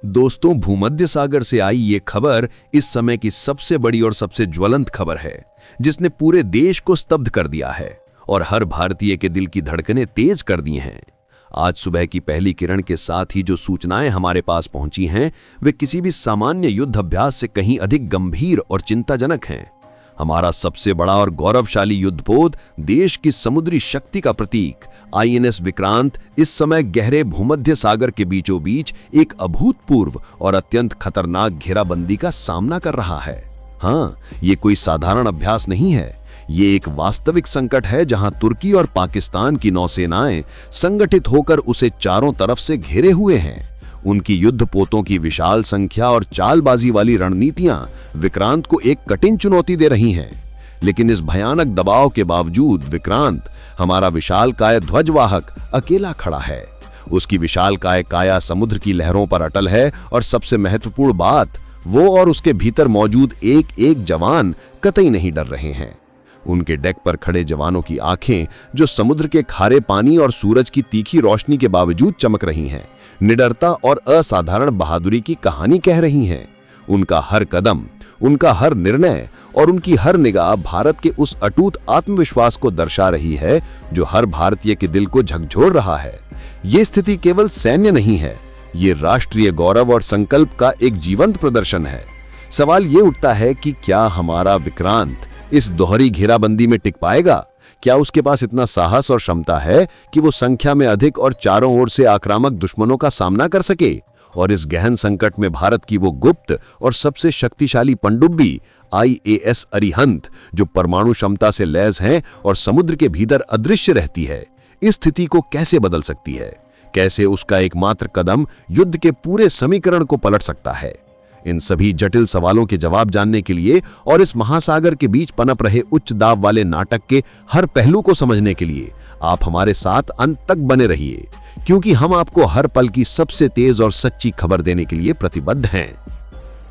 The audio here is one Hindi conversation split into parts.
दोस्तों, भूमध्य सागर से आई ये खबर इस समय की सबसे बड़ी और सबसे ज्वलंत खबर है, जिसने पूरे देश को स्तब्ध कर दिया है और हर भारतीय के दिल की धड़कनें तेज कर दी हैं। आज सुबह की पहली किरण के साथ ही जो सूचनाएं हमारे पास पहुंची हैं, वे किसी भी सामान्य युद्ध अभ्यास से कहीं अधिक गंभीर और चिंताजनक हैं। हमारा सबसे बड़ा और गौरवशाली युद्धपोत, देश की समुद्री शक्ति का प्रतीक आईएनएस विक्रांत इस समय गहरे भूमध्य सागर के बीचों बीच एक अभूतपूर्व और अत्यंत खतरनाक घेराबंदी का सामना कर रहा है। हाँ, ये कोई साधारण अभ्यास नहीं है। ये एक वास्तविक संकट है जहां तुर्की और पाकिस्तान की नौसेनाएं संगठित होकर उसे चारों तरफ से घेरे हुए हैं। उनकी युद्धपोतों की विशाल संख्या और चालबाजी वाली रणनीतियां विक्रांत को एक कठिन चुनौती दे रही हैं। लेकिन इस भयानक दबाव के बावजूद विक्रांत, हमारा विशालकाय ध्वजवाहक, अकेला खड़ा है। उसकी विशालकाय काया समुद्र की लहरों पर अटल है और सबसे महत्वपूर्ण बात, वो और उसके भीतर मौजूद एक एक जवान कतई नहीं डर रहे हैं। उनके डेक पर खड़े जवानों की आंखें, जो समुद्र के खारे पानी और सूरज की तीखी रोशनी के बावजूद चमक रही हैं, निडरता और असाधारण बहादुरी की कहानी कह रही हैं। उनका हर कदम, उनका हर निर्णय और उनकी हर निगाह भारत के उस अटूट आत्मविश्वास को दर्शा रही है जो हर भारतीय के दिल को झकझोर रहा है। ये स्थिति केवल सैन्य नहीं है, ये राष्ट्रीय गौरव और संकल्प का एक जीवंत प्रदर्शन है। सवाल ये उठता है कि क्या हमारा विक्रांत इस दोहरी घेराबंदी में टिक पाएगा? क्या उसके पास इतना साहस और क्षमता है कि वो संख्या में अधिक और चारों ओर से आक्रामक दुश्मनों का सामना कर सके? और इस गहन संकट में भारत की वो गुप्त और सबसे शक्तिशाली पनडुब्बी आईएएस अरिहंत, जो परमाणु क्षमता से लैस हैं और समुद्र के भीतर अदृश्य रहती है, इस स्थिति को कैसे बदल सकती है? कैसे उसका एकमात्र कदम युद्ध के पूरे समीकरण को पलट सकता है? इन सभी जटिल सवालों के जवाब जानने के लिए और इस महासागर के बीच पनप रहे उच्च दाब वाले नाटक के हर पहलू को समझने के लिए आप हमारे साथ अंत तक बने रहिए, क्योंकि हम आपको हर पल की सबसे तेज और सच्ची खबर देने के लिए प्रतिबद्ध हैं।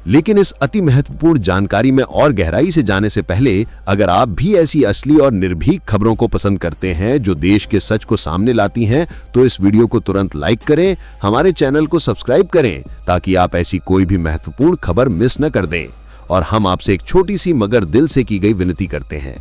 लेकिन इस अति महत्वपूर्ण जानकारी में और गहराई से जाने से पहले, अगर आप भी ऐसी असली और निर्भीक खबरों को पसंद करते हैं जो देश के सच को सामने लाती हैं, तो इस वीडियो को तुरंत लाइक करें, हमारे चैनल को सब्सक्राइब करें, ताकि आप ऐसी कोई भी महत्वपूर्ण खबर मिस न कर दें। और हम आपसे एक छोटी सी मगर दिल से की गई विनती करते हैं।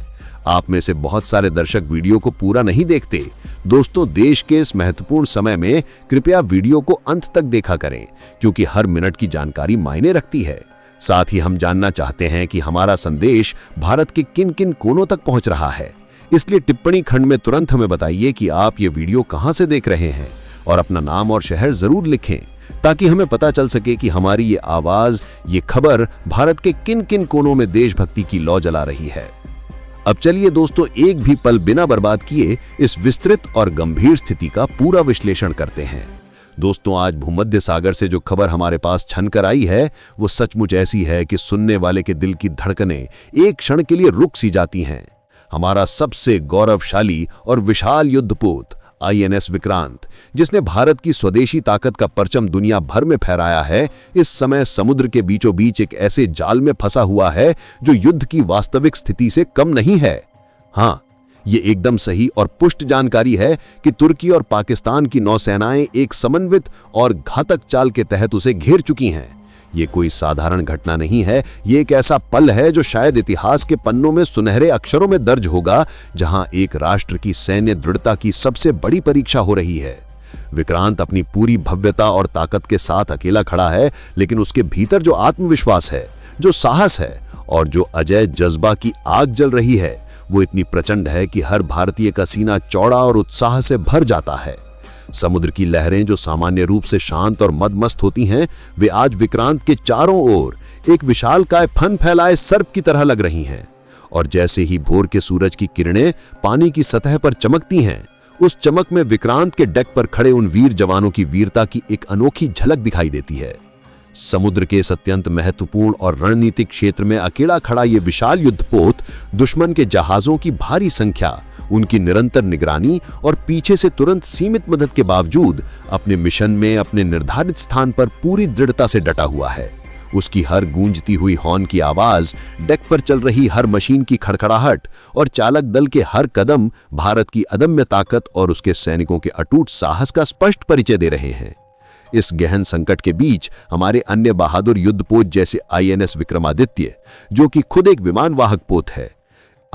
आप में से बहुत सारे दर्शक वीडियो को पूरा नहीं देखते। दोस्तों, देश के इस महत्वपूर्ण समय में कृपया वीडियो को अंत तक देखा करें, क्योंकि हर मिनट की जानकारी मायने रखती है। साथ ही हम जानना चाहते हैं कि हमारा संदेश भारत के किन किन कोनों तक पहुंच रहा है। इसलिए टिप्पणी खंड में तुरंत हमें बताइए कि आप ये वीडियो कहां से देख रहे हैं और अपना नाम और शहर जरूर लिखें, ताकि हमें पता चल सके कि हमारी ये आवाज, ये खबर भारत के किन किन कोनों में देशभक्ति की लौ जला रही है। अब चलिए दोस्तों, एक भी पल बिना बर्बाद किए इस विस्तृत और गंभीर स्थिति का पूरा विश्लेषण करते हैं। दोस्तों, आज भूमध्य सागर से जो खबर हमारे पास छन कर आई है, वो सचमुच ऐसी है कि सुनने वाले के दिल की धड़कनें एक क्षण के लिए रुक सी जाती हैं। हमारा सबसे गौरवशाली और विशाल युद्धपोत आईएनएस विक्रांत, जिसने भारत की स्वदेशी ताकत का परचम दुनिया भर में फहराया है, इस समय समुद्र के बीचों बीच एक ऐसे जाल में फंसा हुआ है जो युद्ध की वास्तविक स्थिति से कम नहीं है। हाँ, ये एकदम सही और पुष्ट जानकारी है कि तुर्की और पाकिस्तान की नौसेनाएं एक समन्वित और घातक चाल के तहत उसे घेर चुकी हैं। ये कोई साधारण घटना नहीं है, ये एक ऐसा पल है जो शायद इतिहास के पन्नों में सुनहरे अक्षरों में दर्ज होगा, जहां एक राष्ट्र की सैन्य दृढ़ता की सबसे बड़ी परीक्षा हो रही है। विक्रांत अपनी पूरी भव्यता और ताकत के साथ अकेला खड़ा है, लेकिन उसके भीतर जो आत्मविश्वास है, जो साहस है और जो अजय जज्बा की आग जल रही है, वो इतनी प्रचंड है कि हर भारतीय का सीना चौड़ा और उत्साह से भर जाता है। समुद्र की लहरें, जो सामान्य रूप से शांत और मदमस्त होती हैं, वे आज विक्रांत के चारों ओर एक विशालकाय फन फैलाए सर्प की तरह लग रही हैं। और जैसे ही भोर के सूरज की किरणें पानी की सतह पर चमकती हैं, उस चमक में विक्रांत के डेक पर खड़े उन वीर जवानों की वीरता की एक अनोखी झलक दिखाई देती है। समुद्र के इस अत्यंत महत्वपूर्ण और रणनीतिक क्षेत्र में अकेला खड़ा ये विशाल युद्धपोत दुश्मन के जहाजों की भारी संख्या, उनकी निरंतर निगरानी और पीछे से तुरंत सीमित मदद के बावजूद अपने मिशन में अपने निर्धारित स्थान पर पूरी दृढ़ता से डटा हुआ है। उसकी हर गूंजती हुई हॉर्न की आवाज, डेक पर चल रही हर मशीन की खड़खड़ाहट और चालक दल के हर कदम भारत की अदम्य ताकत और उसके सैनिकों के अटूट साहस का स्पष्ट परिचय दे रहे हैं। इस गहन संकट के बीच हमारे अन्य बहादुर युद्धपोत जैसे आईएनएस विक्रमादित्य, जो कि खुद एक विमानवाहक पोत है,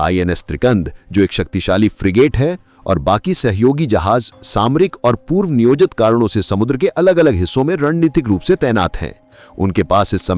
आईएनएस त्रिकंद, जो एक शक्तिशाली फ्रिगेट है, और बाकी सहयोगी जहाज सामरिक और पूर्व नियोजित कारणों से समुद्र के अलग अलग हिस्सों में रणनीतिक रूप से तैनात हैं। उनके पास इस समय